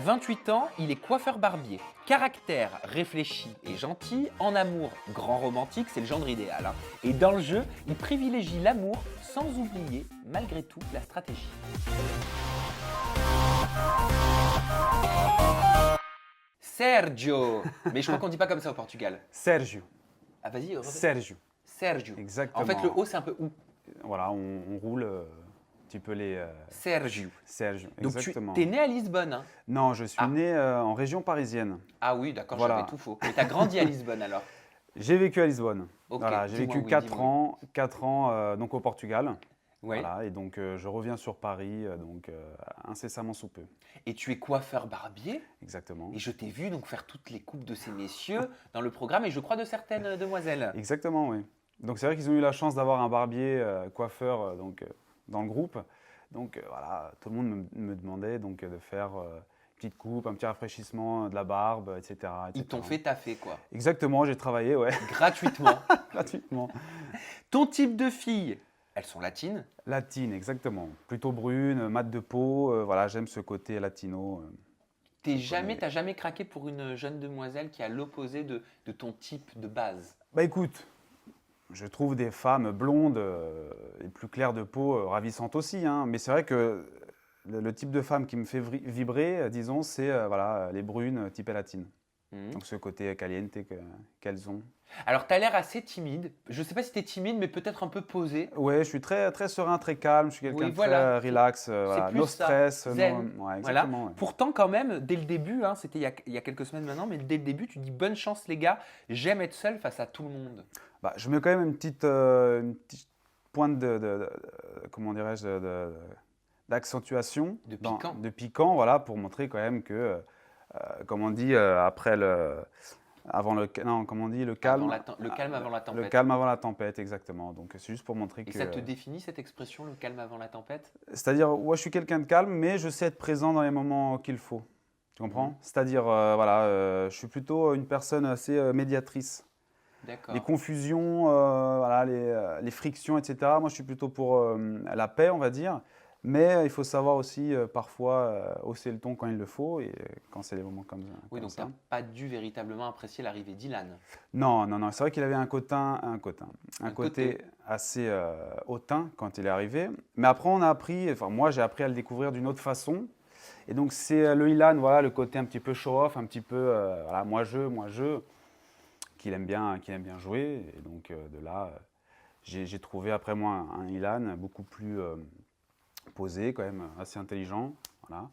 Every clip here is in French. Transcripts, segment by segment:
28 ans, il est coiffeur-barbier. Caractère réfléchi et gentil, en amour grand romantique, c'est le genre idéal, hein. Et dans le jeu, il privilégie l'amour sans oublier, malgré tout, la stratégie. Sergio. Mais je crois qu'on dit pas comme ça au Portugal. Sérgio. Ah vas-y, refais. Sérgio. Sergio. Exactement. En fait, le O, c'est un peu ou. Voilà, on roule un petit peu les. Sergio. Sergio. Donc Exactement. tu es né à Lisbonne, hein? Non, je suis né en région parisienne. Ah oui, d'accord, Voilà. j'avais tout faux. Mais tu as grandi à Lisbonne alors? J'ai vécu à Lisbonne. Ok, Voilà, j'ai dis-moi vécu oui, 4 dis-moi ans, 4 ans donc au Portugal. Ouais. Voilà, et donc je reviens sur Paris incessamment sous peu. Et tu es coiffeur-barbier? Exactement. Et je t'ai vu donc faire toutes les coupes de ces messieurs dans le programme et je crois de certaines demoiselles. Exactement, oui. Donc c'est vrai qu'ils ont eu la chance d'avoir un barbier coiffeur dans le groupe. Donc voilà, tout le monde me demandait donc de faire une petite coupe, un petit rafraîchissement de la barbe, etc. Ils t'ont fait taffer quoi. Exactement, j'ai travaillé, ouais, Gratuitement. gratuitement. Ton type de fille, elles sont latines? Latine, exactement. Plutôt brune, mat de peau. Voilà, j'aime ce côté latino. T'as jamais craqué pour une jeune demoiselle qui est à l'opposé de ton type de base? Bah écoute, je trouve des femmes blondes et plus claires de peau ravissantes aussi, hein. Mais c'est vrai que le type de femme qui me fait vibrer, disons, c'est voilà, les brunes type latine. Mhm. Donc ce côté caliente qu'elles ont. Alors tu as l'air assez timide. Je sais pas si tu es timide mais peut-être un peu posé. Ouais, je suis très, très serein, très calme, je suis quelqu'un Oui, de voilà. très relax, C'est voilà, plus no ça, stress. zen. Ouais, Voilà. exactement. Ouais. Pourtant, quand même, dès le début, hein, c'était il y a quelques semaines maintenant, mais dès le début, tu dis bonne chance les gars, j'aime être seul face à tout le monde. Bah, je mets quand même une petite pointe comment dirais-je, d'accentuation, De piquant. de piquant, voilà, pour montrer quand même que, comme on dit, avant le, non, comme on dit, le calme, Le calme avant la tempête. le calme avant la tempête, exactement. Donc c'est juste pour montrer Et que, ça te définit cette expression, le calme avant la tempête? c'est-à-dire, ouais, je suis quelqu'un de calme, mais je sais être présent dans les moments qu'il faut. Tu comprends? Mhm. C'est-à-dire, voilà, je suis plutôt une personne assez médiatrice. D'accord. Les confusions, voilà, les frictions, etc. Moi, je suis plutôt pour la paix, on va dire. Mais il faut savoir aussi parfois hausser le ton quand il le faut et quand c'est des moments comme ça. Oui, donc tu n'as pas dû véritablement apprécier l'arrivée d'Ilan. Non, non, non. C'est vrai qu'il avait un côté côté. assez hautain quand il est arrivé. Mais après, on a appris, enfin moi, j'ai appris à le découvrir d'une autre façon. Et donc, c'est le Ilan, voilà, le côté un petit peu show-off, un petit peu, voilà, moi je, qu'il aime bien jouer. Et donc, de là, j'ai trouvé après moi un Ilan beaucoup plus posé, quand même assez intelligent. Voilà.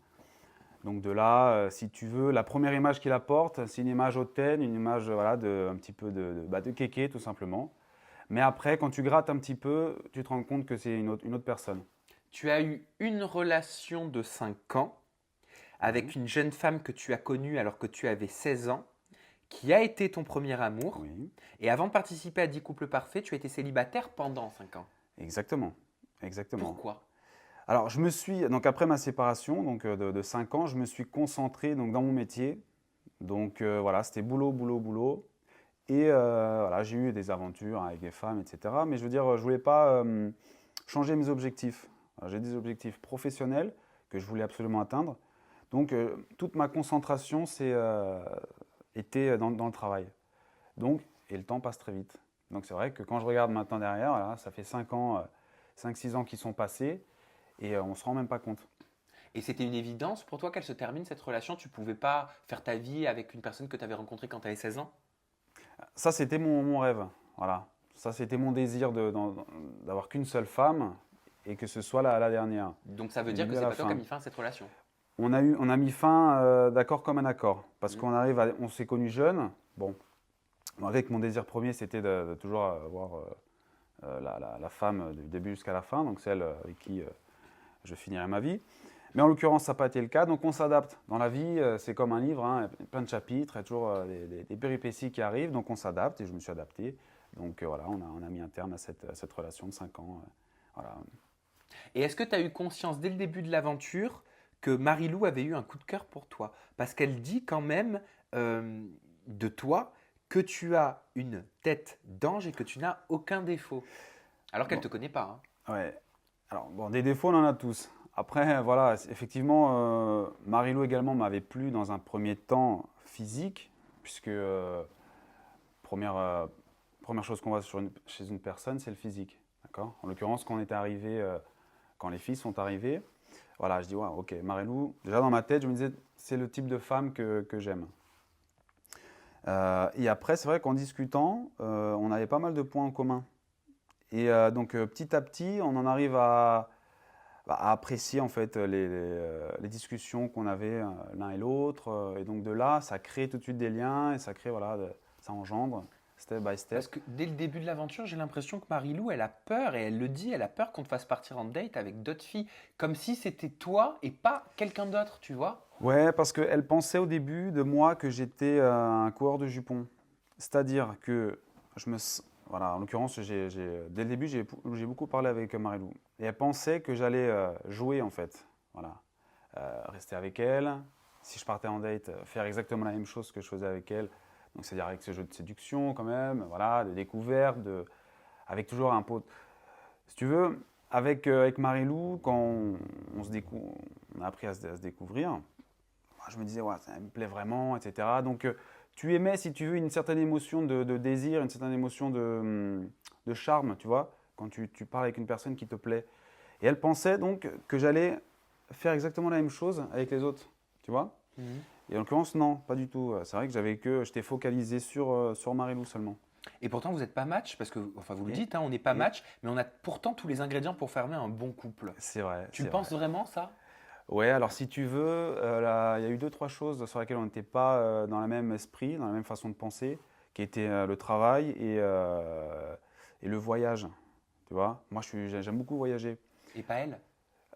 Donc de là, si tu veux, la première image qu'il apporte, c'est une image hautaine, une image voilà, un petit peu de kéké tout simplement. Mais après, quand tu grattes un petit peu, tu te rends compte que c'est une autre personne. Tu as eu une relation de 5 ans avec une jeune femme que tu as connue alors que tu avais 16 ans, qui a été ton premier amour. Oui, Et avant de participer à 10 couples parfaits, tu as été célibataire pendant 5 ans. exactement. Exactement. Pourquoi? Alors, donc après ma séparation donc, de 5 ans, je me suis concentré donc, dans mon métier. Donc voilà, c'était boulot, boulot, boulot. Et voilà, j'ai eu des aventures avec des femmes, etc. Mais je veux dire, je ne voulais pas changer mes objectifs. J'ai des objectifs professionnels que je voulais absolument atteindre. Donc toute ma concentration était dans le travail. Donc, et le temps passe très vite. Donc c'est vrai que quand je regarde maintenant derrière, voilà, ça fait 5 ans, 5-6 ans qui sont passés. Et on ne se rend même pas compte. Et c'était une évidence pour toi qu'elle se termine cette relation? Tu ne pouvais pas faire ta vie avec une personne que tu avais rencontrée quand tu avais 16 ans? Ça, c'était mon rêve. Voilà. Ça, c'était mon désir d'avoir qu'une seule femme et que ce soit la dernière. Donc ça veut Du dire que début c'est à pas la toi fin. qui as mis fin à cette relation? On a mis fin d'accord comme un accord. Parce qu'on on s'est connus jeunes. Bon, avec mon désir premier, c'était de toujours avoir la femme du début jusqu'à la fin, donc celle avec qui je finirai ma vie. Mais en l'occurrence, ça n'a pas été le cas, donc on s'adapte. Dans la vie, c'est comme un livre, hein, plein de chapitres, il y a toujours des péripéties qui arrivent, donc on s'adapte et je me suis adapté. Donc voilà, on a mis un terme à cette relation de 5 ans. Voilà. Et est-ce que tu as eu conscience dès le début de l'aventure que Marie-Lou avait eu un coup de cœur pour toi? Parce qu'elle dit quand même de toi que tu as une tête d'ange et que tu n'as aucun défaut. Alors qu'elle ne te connaît pas, hein. Ouais. Alors, bon, des défauts, on en a tous. Après, voilà, effectivement, Marilou également m'avait plu dans un premier temps physique, puisque première, première chose qu'on voit chez une personne, c'est le physique. D'accord? En l'occurrence, quand on était arrivé, quand les filles sont arrivées, voilà, je dis, ouais, ok, Marilou, déjà dans ma tête, je me disais, c'est le type de femme que j'aime. Et après, c'est vrai qu'en discutant, on avait pas mal de points en commun. Et donc, petit à petit, on en arrive à apprécier en fait les discussions qu'on avait l'un et l'autre. Et donc, de là, ça crée tout de suite des liens et ça crée, voilà, ça engendre step by Parce step. que dès le début de l'aventure, j'ai l'impression que Marie-Lou, elle a peur, et elle le dit, elle a peur qu'on te fasse partir en date avec d'autres filles, comme si c'était toi et pas quelqu'un d'autre, tu vois? Ouais, parce qu'elle pensait au début de moi que j'étais un coureur de jupons. C'est-à-dire que voilà, en l'occurrence, dès le début, j'ai beaucoup parlé avec Marilou. Et elle pensait que j'allais jouer, en fait. Voilà. Rester avec elle. Si je partais en date, faire exactement la même chose que je faisais avec elle. Donc, c'est-à-dire avec ce jeu de séduction, quand même, voilà, de découverte, avec toujours un pot. Si tu veux, avec Marilou, quand on a appris à se découvrir, je me disais, ouais, ça me plaît vraiment, etc. Donc, tu aimais, si tu veux, une certaine émotion de désir, une certaine émotion de charme, tu vois, quand tu parles avec une personne qui te plaît. Et elle pensait donc que j'allais faire exactement la même chose avec les autres, tu vois. Mhm. Et en l'occurrence, non, pas du tout. C'est vrai que j'étais focalisé sur Marilou seulement. Et pourtant, vous n'êtes pas match, parce que, enfin, vous le Et, dites, hein, on n'est pas et match, mais on a pourtant tous les ingrédients pour former un bon couple. c'est vrai, Tu c'est le vrai. penses vraiment, ça? Ouais, alors si tu veux, il y a eu deux, trois choses sur lesquelles on n'était pas dans le même esprit, dans la même façon de penser, qui étaient le travail et le voyage. Tu vois, moi j'aime beaucoup voyager. Et pas elle?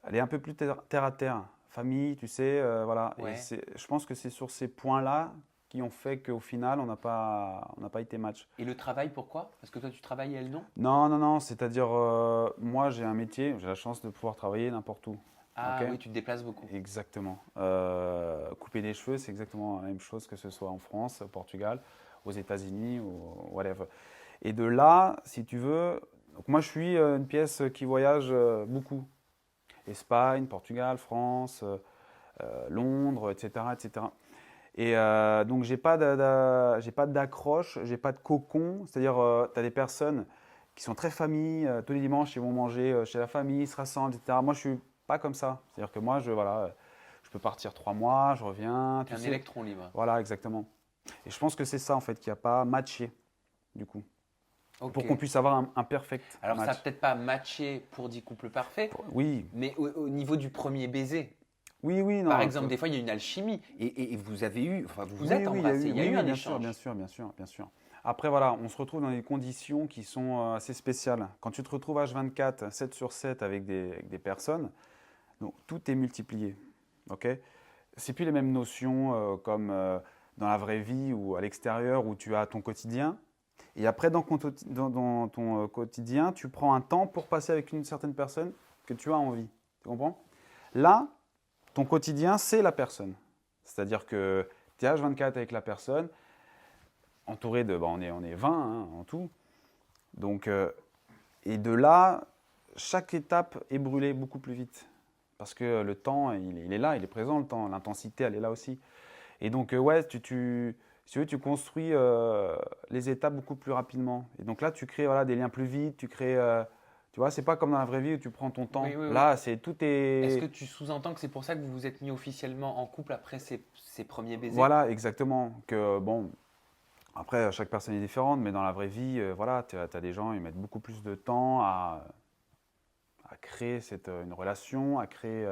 Elle est un peu plus terre à terre, famille, tu sais, voilà. Et Ouais. je pense que c'est sur ces points-là qui ont fait qu'au final, on n'a pas été match. Et le travail, pourquoi? Parce que toi, tu travailles et elle, non? Non, non, non, c'est-à-dire, moi j'ai un métier, j'ai la chance de pouvoir travailler n'importe où. Ok. Ah oui, tu te déplaces beaucoup. Exactement. Couper des cheveux, c'est exactement la même chose que ce soit en France, au Portugal, aux États-Unis ou whatever. Et de là, si tu veux, donc moi je suis une pièce qui voyage beaucoup. Espagne, Portugal, France, Londres, etc., etc. Et donc j'ai pas d'accroche, j'ai pas de cocon. C'est-à-dire, tu as des personnes qui sont très familles, tous les dimanches ils vont manger chez la famille, ils se rassemblent, etc. Moi je suis pas comme ça. C'est-à-dire que moi voilà, je peux partir 3 mois, je reviens, T'es tu un sais. électron libre. Voilà, exactement. Et je pense que c'est ça en fait qui a pas matché du coup, Ok. pour qu'on puisse avoir un perfect Alors, ça n'a match. peut-être pas matché pour 10 couples parfaits, Oui, mais au niveau du premier baiser, oui, oui, par non. exemple, des fois, il y a une alchimie. Et vous avez eu, enfin, vous vous Oui, êtes oui, il y a embrassés, eu, il y a oui, eu oui, un bien sûr, bien échange. sûr, bien sûr, bien sûr. Après, voilà, on se retrouve dans des conditions qui sont assez spéciales. Quand tu te retrouves H24, 7 sur 7 avec des personnes, donc tout est multiplié. Ok? C'est plus les mêmes notions comme dans la vraie vie ou à l'extérieur où tu as ton quotidien. Et après, dans ton quotidien, tu prends un temps pour passer avec une certaine personne que tu as envie. Tu comprends? Là, ton quotidien, c'est la personne. C'est-à-dire que tu es H24 avec la personne, entouré de, on est 20 hein, en tout. Donc, et de là, chaque étape est brûlée beaucoup plus vite. Parce que le temps, il est là, il est présent le temps, l'intensité, elle est là aussi. Et donc, ouais, si tu veux, tu construis les étapes beaucoup plus rapidement. Et donc là, tu crées voilà, des liens plus vite, tu crées, tu vois, c'est pas comme dans la vraie vie où tu prends ton temps. Oui, oui, oui. Là, tout Est-ce que est, tu sous-entends que c'est pour ça que vous vous êtes mis officiellement en couple après ces premiers baisers? voilà, exactement. Que bon, après, chaque personne est différente, mais dans la vraie vie, voilà, tu as des gens, ils mettent beaucoup plus de temps à créer une relation, à créer,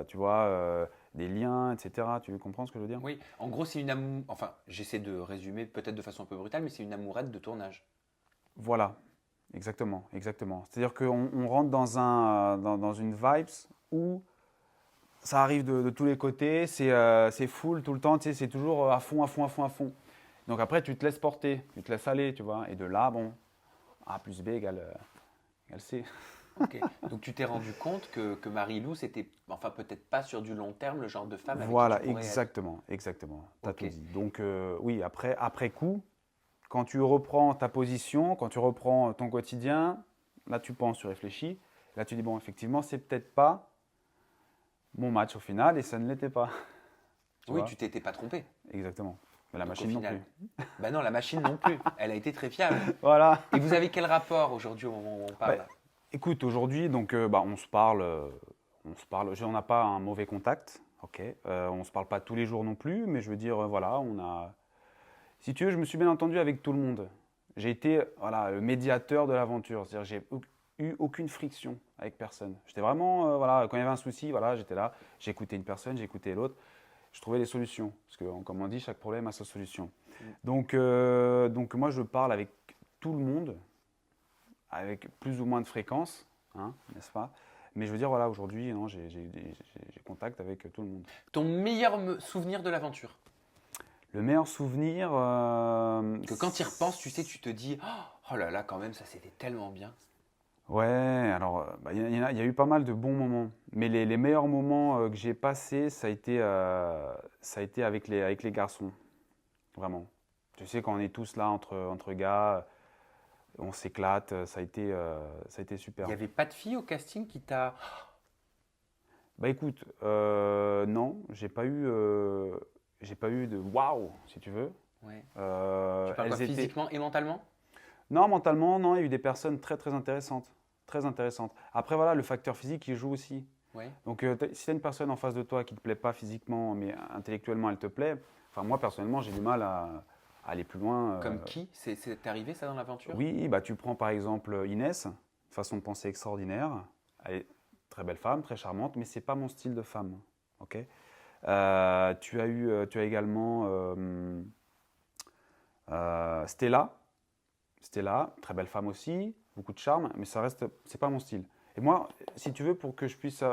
tu vois, des liens, etc. Tu comprends ce que je veux dire? Oui, en gros, c'est une amour. Enfin, j'essaie de résumer peut-être de façon un peu brutale, mais c'est une amourette de tournage. Voilà, exactement, exactement. C'est-à-dire qu'on rentre dans une vibes où ça arrive de tous les côtés, c'est full tout le temps, tu sais, c'est toujours à fond, à fond, à fond, à fond. Donc après, tu te laisses porter, tu te laisses aller, tu vois. Et de là, bon, A plus B égale C. Ok. Donc tu t'es rendu compte que Marie-Lou, c'était, enfin peut-être pas sur du long terme, le genre de femme avec qui tu Voilà, pourrais être. exactement, exactement. Tu as Ok. tout dit. Donc oui, après coup, quand tu reprends ta position, quand tu reprends ton quotidien, là tu penses, tu réfléchis. Là tu dis, bon, effectivement, c'est peut-être pas mon match au final et ça ne l'était pas. Oui, vois tu t'étais pas trompé. Exactement. Mais la Donc, machine au non final. plus. Bah non, la machine non plus. Elle a été très fiable. Voilà. Et vous avez quel rapport aujourd'hui au moment où on Bah, parle? écoute, aujourd'hui, donc, on se parle, on n'a pas un mauvais contact, ok. On se parle pas tous les jours non plus, mais je veux dire, voilà, on a. Si tu veux, je me suis bien entendu avec tout le monde. J'ai été, voilà, le médiateur de l'aventure, c'est-à-dire j'ai eu aucune friction avec personne. J'étais vraiment, voilà, quand il y avait un souci, voilà, j'étais là, j'écoutais une personne, j'écoutais l'autre, je trouvais des solutions, parce que comme on dit, chaque problème a sa solution. Donc moi, je parle avec tout le monde avec plus ou moins de fréquence, hein, n'est-ce pas? Mais je veux dire, voilà, aujourd'hui, non, j'ai contact avec tout le monde. Ton meilleur souvenir de l'aventure? Le meilleur souvenir. Que quand tu y repenses, tu sais, tu te dis oh là là, quand même, ça c'était tellement bien. Ouais, alors, il y a eu pas mal de bons moments. Mais les meilleurs moments que j'ai passés, ça a été avec les garçons. Vraiment. Tu sais, quand on est tous là entre gars, on s'éclate, ça a été Il super. n'y avait pas de fille au casting qui t'a. Bah écoute, non, j'ai pas eu de waouh, si tu veux. Ouais. Euh, Tu parles quoi, elles étaient... physiquement et mentalement? Non, mentalement, non, il y a eu des personnes très très intéressantes. Très intéressantes. Après, voilà, le facteur physique, il joue aussi. Ouais. Donc, si tu as une personne en face de toi qui ne te plaît pas physiquement, mais intellectuellement, elle te plaît, enfin, moi, personnellement, j'ai du mal à aller plus loin. Comme qui? C'est arrivé ça dans l'aventure? Oui, bah, tu prends par exemple Inès, façon de penser extraordinaire. Elle est très belle femme, très charmante, mais c'est pas mon style de femme. Ok. Tu as également Stella. Stella, très belle femme aussi, beaucoup de charme, mais ça reste, c'est pas mon style. Et moi, si tu veux, pour que je puisse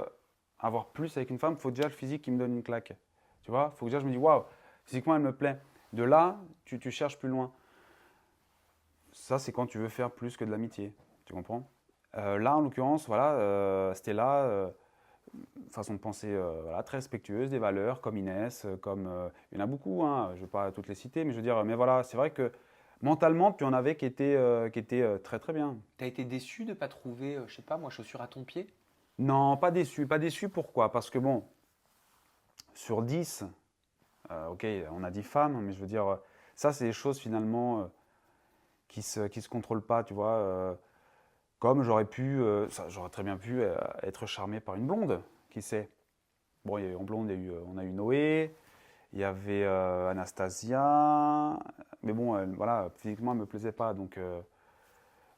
avoir plus avec une femme, il faut déjà le physique qui me donne une claque. Tu vois, il faut que déjà je me dise, waouh, physiquement elle me plaît. De là, tu cherches plus loin. Ça, c'est quand tu veux faire plus que de l'amitié. Tu comprends? Là, en l'occurrence, voilà, Stella, façon de penser voilà, très respectueuse des valeurs, comme Inès, comme il y en a beaucoup, hein, je ne vais pas toutes les citer, mais je veux dire, mais voilà, c'est vrai que mentalement, tu en avais qui étaient très très bien. T'as été déçu de ne pas trouver, je sais pas moi, chaussures à ton pied? Non, pas déçu. Pas déçu, pourquoi? Parce que bon, sur 10, ok, on a 10 femmes, mais je veux dire, ça, c'est des choses finalement qui se contrôlent pas, tu vois. Comme j'aurais pu, j'aurais très bien pu être charmé par une blonde, qui sait. Bon, en blonde, on a eu Noé, il y avait Anastasia, mais bon, voilà, physiquement, elle ne me plaisait pas, donc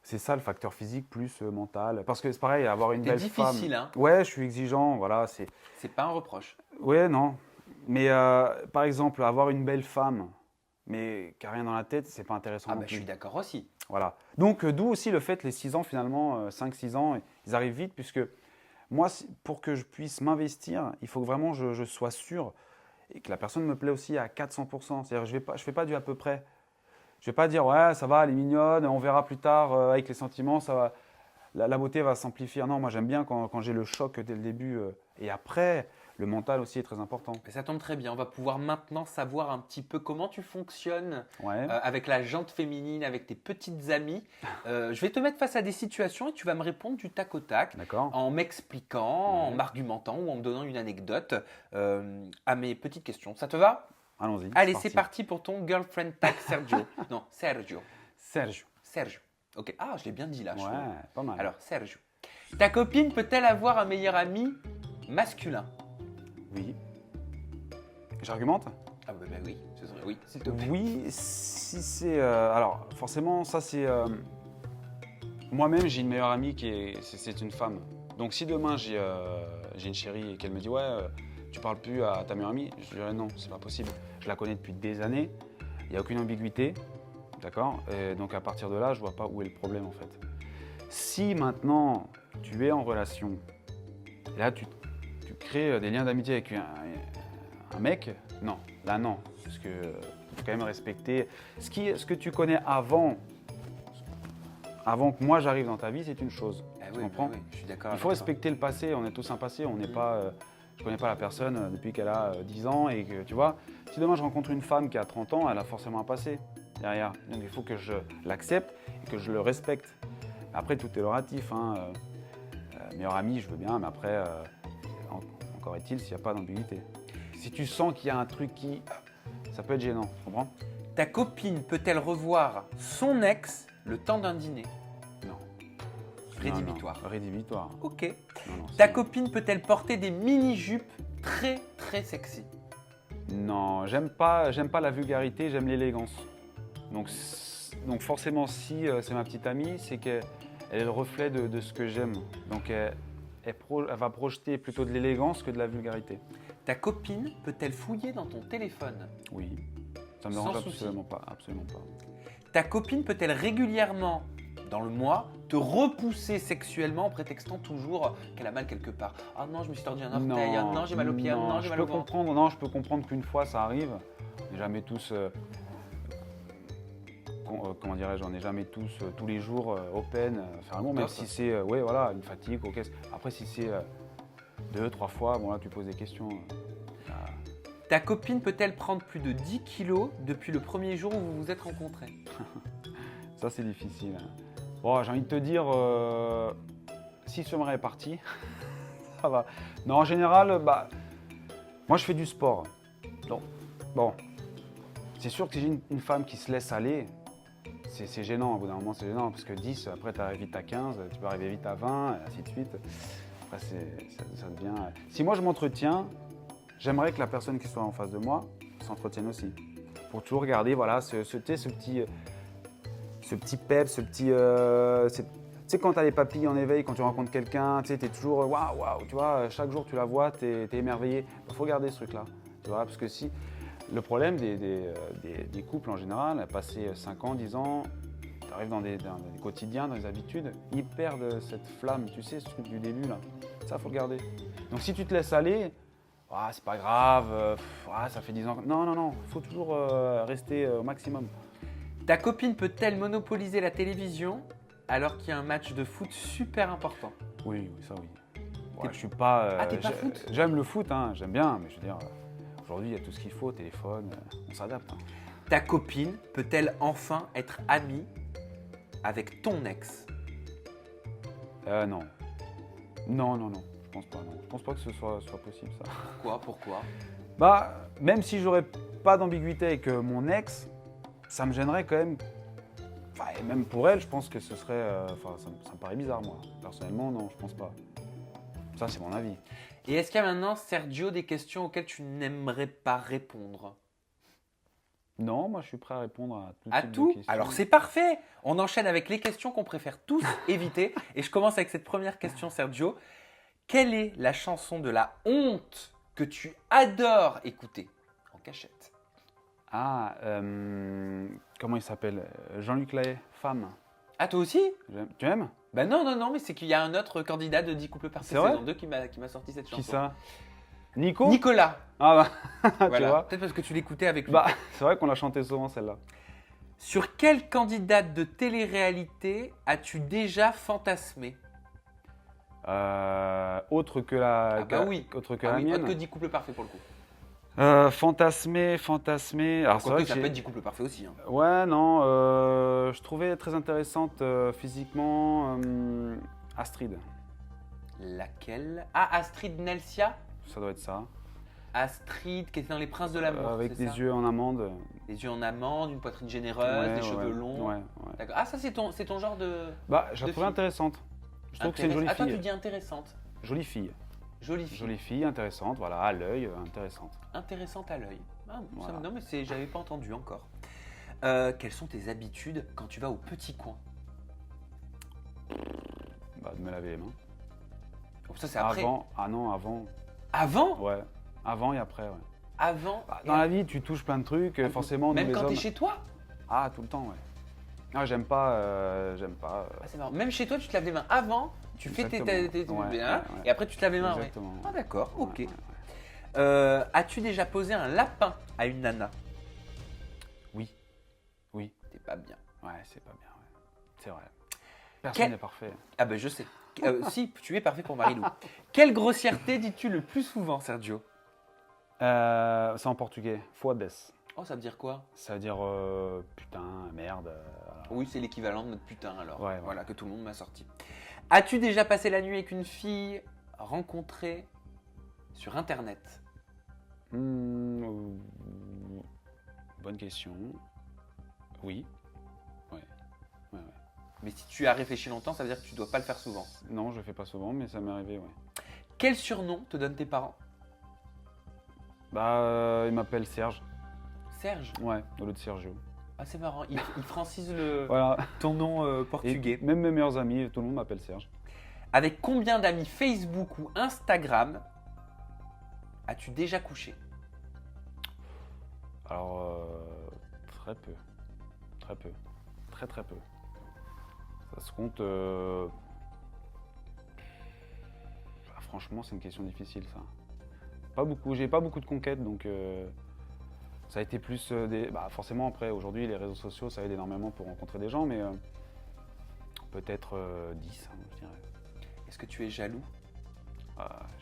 c'est ça le facteur physique plus mental. Parce que c'est pareil, avoir une T'es belle femme. difficile, hein? Ouais, je suis exigeant, voilà, c'est. C'est pas un reproche. Ouais, non. Mais par exemple, avoir une belle femme, mais qui n'a rien dans la tête, c'est pas intéressant Ah non bah je plus. suis d'accord aussi. Voilà. Donc, d'où aussi le fait, les 6 ans finalement, 5-6 ans, ils arrivent vite, puisque moi, pour que je puisse m'investir, il faut que vraiment je sois sûr et que la personne me plaît aussi à 400%. C'est-à-dire, je fais pas du à peu près. Je vais pas dire, ouais, ça va, elle est mignonne, on verra plus tard avec les sentiments, ça va, la beauté va s'amplifier. Non, moi j'aime bien quand j'ai le choc dès le début. Et après, le mental aussi est très important. Mais ça tombe très bien. On va pouvoir maintenant savoir un petit peu comment tu fonctionnes Ouais, avec la jante féminine, avec tes petites amies. Je vais te mettre face à des situations et tu vas me répondre du tac au tac d'accord. en m'expliquant, en Ouais. m'argumentant ou en me donnant une anecdote à mes petites questions. Ça te va? Allons-y. Allez, c'est parti pour ton girlfriend tag Sergio. Non, Sergio. Sergio. Sergio. Ok. Ah, je l'ai bien dit là. je Ouais, trouve. pas mal. Alors, Sergio. Ta copine peut-elle avoir un meilleur ami masculin? Oui. J'argumente? Ah bah oui, oui, s'il te plaît. Oui, si c'est. Alors, forcément, ça c'est. Moi-même, j'ai une meilleure amie c'est une femme. Donc, si demain j'ai une chérie et qu'elle me dit ouais, tu parles plus à ta meilleure amie, je dirais non, c'est pas possible. Je la connais depuis des années, il n'y a aucune ambiguïté, d'accord? Et donc, à partir de là, je vois pas où est le problème en fait. Si maintenant tu es en relation, et là tu crées des liens d'amitié avec un mec, non, là non, parce que faut quand même respecter ce que tu connais avant que moi j'arrive dans ta vie, c'est une chose. Ah Tu oui, comprends? oui, je suis d'accord. Il avec faut toi. respecter le passé, on est tous un passé, on n'est pas. Je connais pas la personne depuis qu'elle a 10 ans et que tu vois, si demain je rencontre une femme qui a 30 ans, elle a forcément un passé derrière. Donc il faut que je l'accepte et que je le respecte. Après tout est relatif, hein. Meilleur ami, je veux bien, mais après, Encore est-il s'il n'y a pas d'ambiguïté. Si tu sens qu'il y a un truc qui... Ça peut être gênant, tu comprends? Ta copine peut-elle revoir son ex le temps d'un dîner? Non. Rédhibitoire. Non, rédhibitoire. Ok. Non, Ta copine peut-elle porter des mini-jupes très très sexy? Non, j'aime pas la vulgarité, j'aime l'élégance. Donc forcément, si c'est ma petite amie, c'est qu'elle est le reflet de ce que j'aime. Donc elle va projeter plutôt de l'élégance que de la vulgarité. Ta copine peut-elle fouiller dans ton téléphone? Oui, ça me Sans dérange souci. absolument pas, absolument pas. Ta copine peut-elle régulièrement, dans le mois, te repousser sexuellement en prétextant toujours qu'elle a mal quelque part? Ah non, je me suis tordu un orteil, ah non, j'ai mal au pied, ah non, j'ai mal au ventre. Non, je peux comprendre qu'une fois ça arrive. On n'est jamais tous, comment dirais-je, on n'est jamais tous tous les jours open, faire l'amour, même si c'est ouais, voilà, une fatigue. Ok. Après, si c'est 2-3 fois, bon là tu poses des questions. Ta copine peut-elle prendre plus de 10 kilos depuis le premier jour où vous vous êtes rencontrés? Ça c'est difficile. Bon, j'ai envie de te dire, si ce est parti, ça va. Non, en général, bah, moi je fais du sport. Donc, bon, c'est sûr que si j'ai une femme qui se laisse aller, c'est gênant. Au bout d'un moment, c'est gênant parce que 10, après tu arrives vite à 15, tu peux arriver vite à 20, et ainsi de suite. Après, ça devient. Si moi je m'entretiens, j'aimerais que la personne qui soit en face de moi s'entretienne aussi. Pour toujours garder, voilà, ce petit pep, tu sais, quand tu as les papilles en éveil, quand tu rencontres quelqu'un, tu sais, es toujours waouh, tu vois, chaque jour tu la vois, tu es émerveillé. Il faut garder ce truc-là, tu vois, parce que si le problème des couples en général, passer 5 ans, 10 ans, tu arrives dans des quotidiens, dans des habitudes, ils perdent cette flamme, tu sais, ce truc du début là. Ça, faut le garder. Donc si tu te laisses aller, c'est pas grave, ça fait 10 ans. Non, il faut toujours rester au maximum. Ta copine peut-elle monopoliser la télévision alors qu'il y a un match de foot super important? Oui, ça oui. Ouais, je suis pas. T'es pas foot? J'aime le foot, hein, j'aime bien, mais je veux dire, aujourd'hui il y a tout ce qu'il faut, téléphone, on s'adapte. Hein. Ta copine peut-elle enfin être amie avec ton ex? Non. Non, je pense pas. Non. Je pense pas que ce soit possible ça. Pourquoi? Bah, même si j'aurais pas d'ambiguïté avec mon ex, ça me gênerait quand même. Enfin, et même pour elle, je pense que ce serait. Ça me paraît bizarre, moi. Personnellement, non, je pense pas. Ça, c'est mon avis. Et est-ce qu'il y a maintenant, Sergio, des questions auxquelles tu n'aimerais pas répondre? Non, moi, je suis prêt à répondre à tout À type de tout? questions. Alors, c'est parfait. On enchaîne avec les questions qu'on préfère tous éviter. Et je commence avec cette première question, Sergio. Quelle est la chanson de la honte que tu adores écouter en cachette? Comment il s'appelle? Jean-Luc Lahaye, Femme. Ah, toi aussi? Tu aimes? Ben non, mais c'est qu'il y a un autre candidat de 10 couples parfaits C'est vrai saison 2 qui m'a sorti cette chanson. Qui ça? Nico? Nicolas. Ah bah, tu Voilà. vois? Peut-être parce que tu l'écoutais avec lui. Bah, c'est vrai qu'on l'a chanté souvent celle-là. Sur quelle candidate de télé-réalité as-tu déjà fantasmé? Autre que la, Ah bah oui. autre que Ah la oui, mienne. autre que 10 couples parfaits pour le coup. Fantasmer. Alors c'est vrai Quoique que ça peut être 10 couples parfaits aussi. Hein. Ouais, non, je trouvais très intéressante physiquement Astrid. Laquelle? Ah, Astrid Nelsia? Ça doit être ça. Astrid qui était dans Les Princes de l'amour. Avec c'est des ça? yeux en amande. Des yeux en amande, une poitrine généreuse, des cheveux longs. Ouais. D'accord. Ah, ça c'est ton genre de. Bah, je la de trouvais fille. intéressante. Je trouve que c'est une jolie Ah, toi tu fille. dis intéressante. Jolie fille. Jolie fille. Jolie fille, intéressante, voilà, à l'œil, intéressante. Intéressante à l'œil. Ah, Voilà. non, mais j'avais pas entendu encore. Quelles sont tes habitudes quand tu vas au petit coin? Bah, de me laver les mains. Oh, ça c'est après. Avant. Ah non, avant. Avant? Ouais. Avant et après, ouais. Avant. Bah, dans la vie, tu touches plein de trucs, forcément. nous, Même les quand t'es hommes- chez toi? Ah, tout le temps, ouais. Ah, j'aime pas. Ah, c'est marrant. Même chez toi, tu te laves les mains avant, tu fais tes. Exactement. Ouais, hein, ouais. Et après, tu te laves les mains. Ouais. Exactement. Ah, d'accord, ok. Ouais. As-tu déjà posé un lapin à une nana? Oui. T'es pas bien. Ouais, c'est pas bien, ouais. C'est vrai. Personne Quel- n'est parfait. Ah, ben je sais. Si, tu es parfait pour Marilou. Quelle grossièreté dis-tu le plus souvent, Sergio? C'est en portugais. Fodes. Oh, ça veut dire quoi? Ça veut dire putain, merde. Voilà. Oui, c'est l'équivalent de notre putain alors. Ouais. Voilà, que tout le monde m'a sorti. As-tu déjà passé la nuit avec une fille rencontrée sur Internet? Bonne question. Oui. Ouais. Ouais, ouais. Mais si tu as réfléchi longtemps, ça veut dire que tu ne dois pas le faire souvent. Non, je le fais pas souvent, mais ça m'est arrivé, ouais. Quel surnom te donnent tes parents? Bah, il m'appelle Serge. Serge? Ouais, au lieu de Sergio. Ah, c'est marrant, il francise Voilà. ton nom Et portugais. même mes meilleurs amis, tout le monde m'appelle Serge. Avec combien d'amis Facebook ou Instagram as-tu déjà couché? Alors, très peu. Très peu. Très très peu. Ça se compte. Franchement, c'est une question difficile, ça. Pas beaucoup. J'ai pas beaucoup de conquêtes, donc ça a été plus des. Bah, forcément, après, aujourd'hui, les réseaux sociaux, ça aide énormément pour rencontrer des gens, mais peut-être 10, hein, je dirais. Est-ce que tu es jaloux?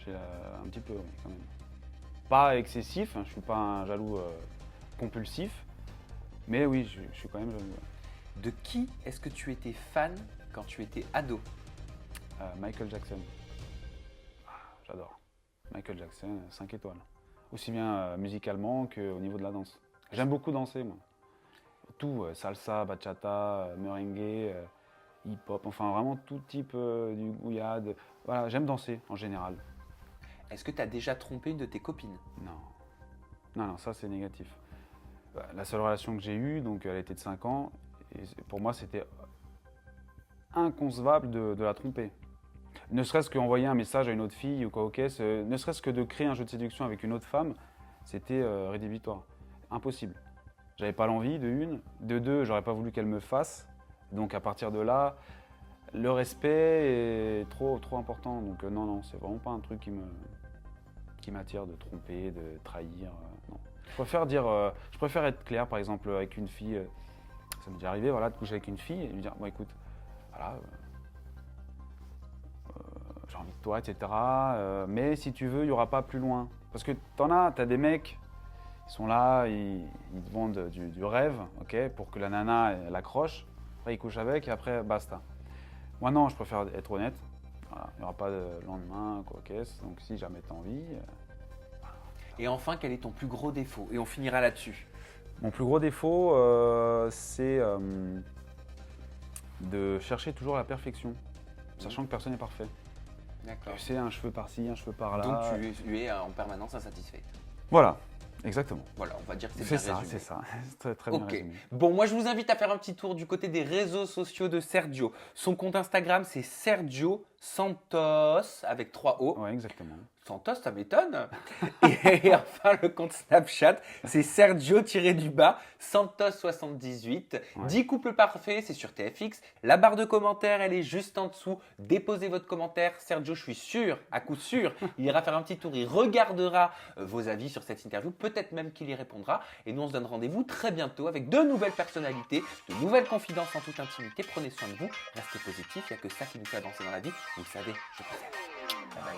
J'ai un petit peu, oui, quand même. Pas excessif, hein, je suis pas un jaloux compulsif, mais oui, je suis quand même jaloux. Ouais. De qui est-ce que tu étais fan quand tu étais ado? Michael Jackson. J'adore. Michael Jackson, 5 étoiles. Aussi bien musicalement qu'au niveau de la danse. J'aime beaucoup danser, moi. Tout, salsa, bachata, merengue, hip-hop, enfin vraiment tout type du gouillade. Voilà, j'aime danser en général. Est-ce que tu as déjà trompé une de tes copines? Non. Non, ça c'est négatif. La seule relation que j'ai eue, donc elle était de 5 ans, et pour moi c'était inconcevable de la tromper. Ne serait-ce qu'envoyer un message à une autre fille ou quoi, ok, ne serait-ce que de créer un jeu de séduction avec une autre femme, c'était rédhibitoire. Impossible. J'avais pas l'envie de une, de deux, j'aurais pas voulu qu'elle me fasse. Donc à partir de là, le respect est trop important. Donc non, c'est vraiment pas un truc qui m'attire de tromper, de trahir. Non. Je préfère être clair, par exemple, avec une fille. Ça m'est déjà arrivé, voilà, de coucher avec une fille et lui dire, bon écoute, voilà, j'ai envie de toi, etc. Mais si tu veux, il n'y aura pas plus loin. Parce que t'as des mecs, ils sont là, ils te vendent du rêve, ok, pour que la nana elle accroche. Après, ils couchent avec et après, basta. Moi, non, je préfère être honnête. Voilà, il n'y aura pas de lendemain, quoi, ok. Donc, si jamais tu as envie. Et enfin, quel est ton plus gros défaut? Et on finira là-dessus. Mon plus gros défaut, c'est de chercher toujours la perfection, sachant que personne n'est parfait. D'accord. Tu sais, un cheveu par-ci, un cheveu par-là. Donc tu es en permanence insatisfait. Voilà, exactement. Voilà, on va dire que c'est C'est bien ça, résumé. c'est ça. Très, très bien Ok. résumé. Bon, moi je vous invite à faire un petit tour du côté des réseaux sociaux de Sergio. Son compte Instagram, c'est Sergio Santos avec 3 O. Ouais, exactement. Santos, ça m'étonne. Et enfin, le compte Snapchat, c'est Sergio-du-bas Santos78. Ouais. 10 couples parfaits, c'est sur TFX. La barre de commentaires, elle est juste en dessous. Déposez votre commentaire. Sergio, je suis sûr, à coup sûr, il ira faire un petit tour. Il regardera vos avis sur cette interview. Peut-être même qu'il y répondra. Et nous, on se donne rendez-vous très bientôt avec de nouvelles personnalités, de nouvelles confidences en toute intimité. Prenez soin de vous. Restez positifs. Il n'y a que ça qui nous fait avancer dans la vie. Vous le savez, je vous aime. Bye bye.